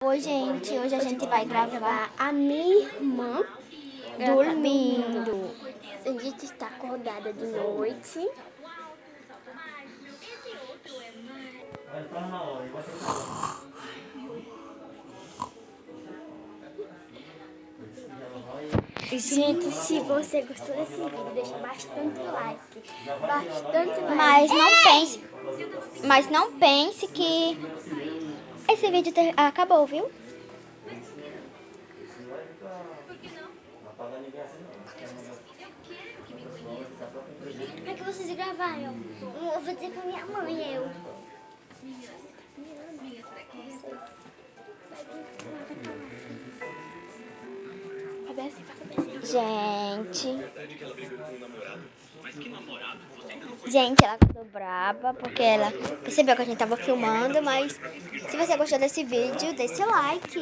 Oi, gente. Hoje a gente vai gravar A minha irmã dormindo. A gente está acordada de noite. Gente, se você gostou desse vídeo, deixa bastante like. Bastante like. Mas não pense que esse vídeo acabou, viu? Como é que vocês gravaram? Eu vou dizer pra minha mãe, eu. Gente, ela ficou braba porque ela percebeu que a gente tava filmando, mas se você gostou desse vídeo, deixe like.